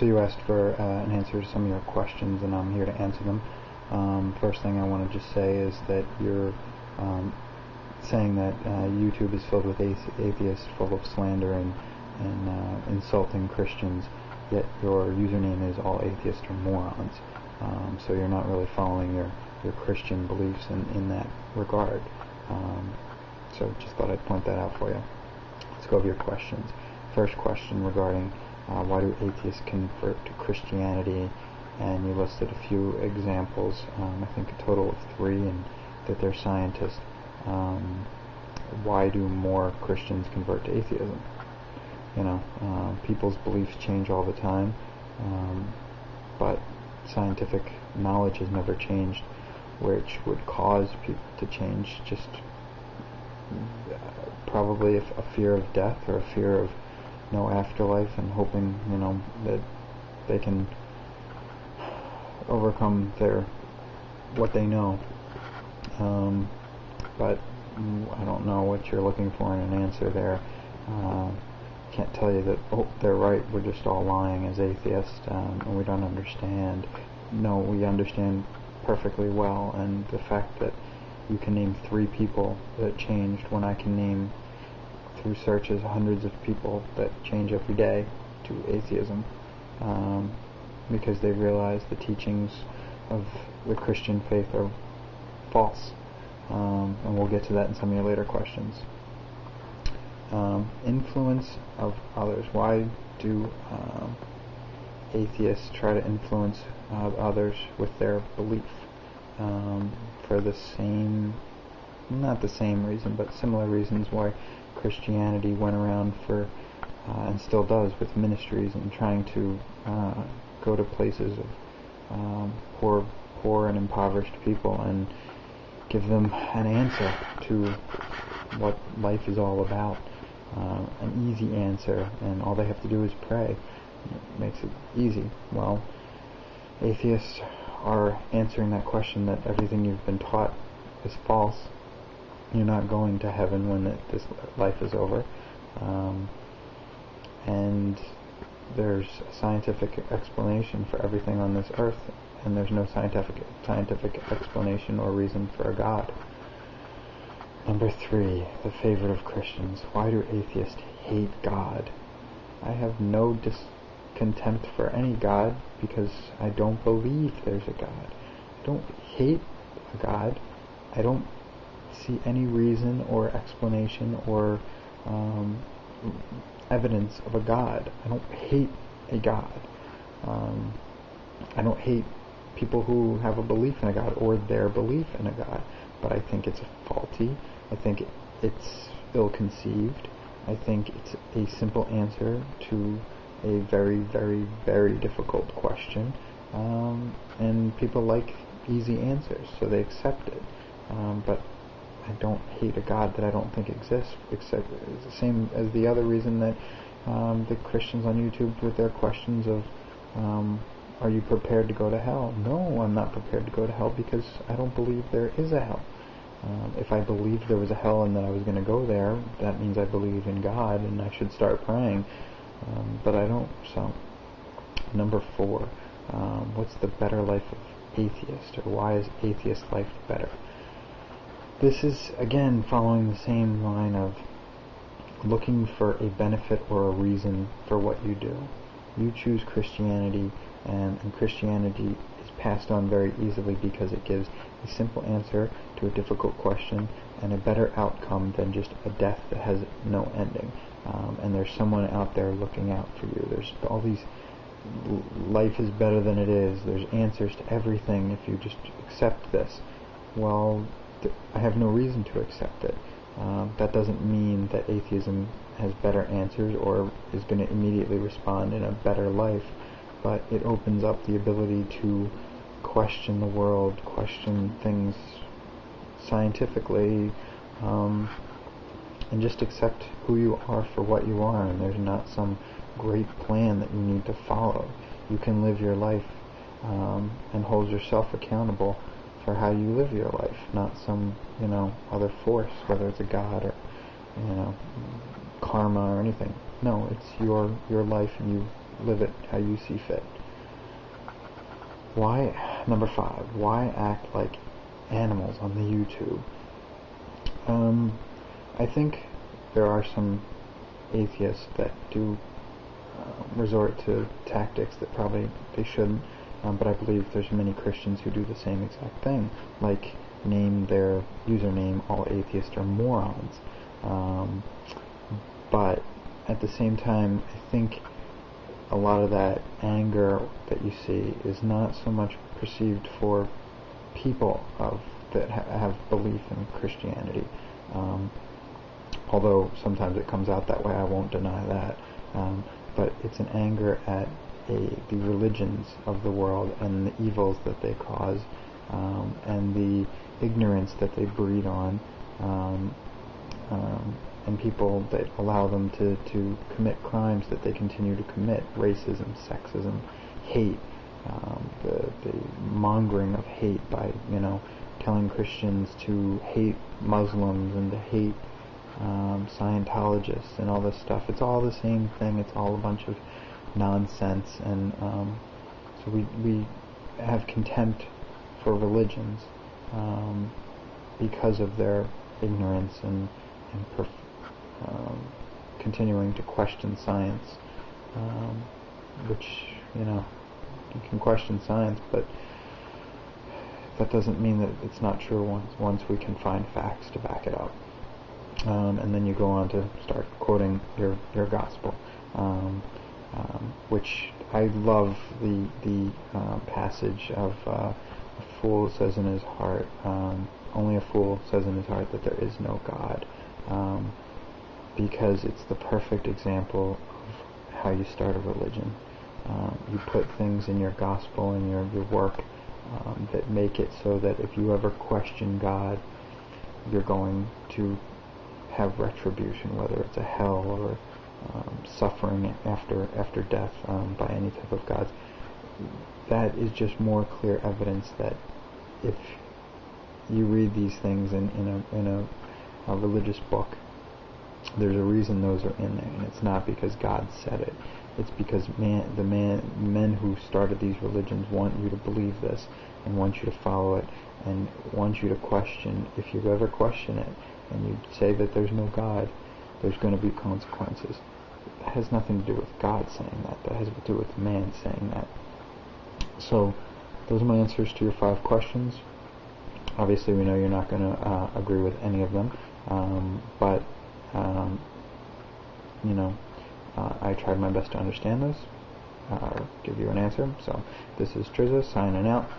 So you asked for an answer to some of your questions, and I'm here to answer them. First thing I want to just say is that you're saying that YouTube is filled with atheists, full of slander and insulting Christians, yet your username is all atheists or morons. So you're not really following your Christian beliefs in that regard. So just thought I'd point that out for you. Let's go over your questions. First question regarding why do atheists convert to Christianity, and you listed a few examples, I think a total of 3, and that they're scientists. Why do more Christians convert to atheism? People's beliefs change all the time, but scientific knowledge has never changed, which would cause people to change. Just probably a fear of death, or a fear of no afterlife, and hoping that they can overcome what they know. But I don't know what you're looking for in an answer there. Can't tell you that, they're right, we're just all lying as atheists, and we don't understand. No, we understand perfectly well, and the fact that you can name 3 people that changed when I can name, through searches, hundreds of people that change every day to atheism, because they realize the teachings of the Christian faith are false. And we'll get to that in some of your later questions. Influence of others. Why do atheists try to influence others with their belief? For the same, not the same reason, but similar reasons why Christianity went around for, and still does, with ministries and trying to go to places of poor and impoverished people and give them an answer to what life is all about, an easy answer, and all they have to do is pray. It makes it easy. Well, atheists are answering that question, that everything you've been taught is false. You're not going to heaven when this life is over, and there's a scientific explanation for everything on this earth, and there's no scientific explanation or reason for a God. Number 3, the favorite of Christians. Why do atheists hate God? I have no contempt for any God, because I don't believe there's a God. I don't hate a God. I don't see any reason or explanation or evidence of a God. I don't hate a God. I don't hate people who have a belief in a God or their belief in a God, but I think it's faulty. I think it's ill-conceived. I think it's a simple answer to a very, very, very difficult question, and people like easy answers, so they accept it. But I don't hate a God that I don't think exists, except it's the same as the other reason that the Christians on YouTube with their questions of are you prepared to go to hell? No, I'm not prepared to go to hell, because I don't believe there is a hell. If I believed there was a hell and that I was going to go there, that means I believe in God and I should start praying. But I don't. So, number 4, what's the better life of atheist, or why is atheist life better? This is, again, following the same line of looking for a benefit or a reason for what you do. You choose Christianity, and Christianity is passed on very easily because it gives a simple answer to a difficult question and a better outcome than just a death that has no ending. And there's someone out there looking out for you. There's all these, life is better than it is. There's answers to everything if you just accept this. Well, I have no reason to accept it. That doesn't mean that atheism has better answers or is going to immediately respond in a better life, but it opens up the ability to question the world, question things scientifically, and just accept who you are for what you are, and there's not some great plan that you need to follow. You can live your life and hold yourself accountable for how you live your life, not some, other force, whether it's a God or, karma or anything. No, it's your life, and you live it how you see fit. Number 5, why act like animals on the YouTube? I think there are some atheists that do resort to tactics that probably they shouldn't, but I believe there's many Christians who do the same exact thing, like name their username "all atheists are morons." But at the same time, I think a lot of that anger that you see is not so much perceived for people that have belief in Christianity. Although sometimes it comes out that way, I won't deny that. But it's an anger at the religions of the world and the evils that they cause, and the ignorance that they breed on, and people that allow them to commit crimes that they continue to commit: racism, sexism, hate, the mongering of hate by telling Christians to hate Muslims and to hate Scientologists and all this stuff. It's all the same thing. It's all a bunch of nonsense, and so we have contempt for religions because of their ignorance and continuing to question science, which you can question science, but that doesn't mean that it's not true once we can find facts to back it up. And then you go on to start quoting your gospel, which I love the passage of a fool says in his heart, only a fool says in his heart that there is no God, because it's the perfect example of how you start a religion. You put things in your gospel and your work that make it so that if you ever question God, you're going to have retribution, whether it's a hell or suffering after death by any type of gods. That is just more clear evidence that if you read these things in a religious book, there's a reason those are in there, and it's not because God said it. It's because the men who started these religions want you to believe this and want you to follow it and want you to question. If you ever question it and you say that there's no God, there's going to be consequences. It has nothing to do with God saying that. That has to do with man saying that. So those are my answers to your 5 questions. Obviously, we know you're not going to agree with any of them, but I tried my best to understand those, give you an answer. So this is Trizza signing out.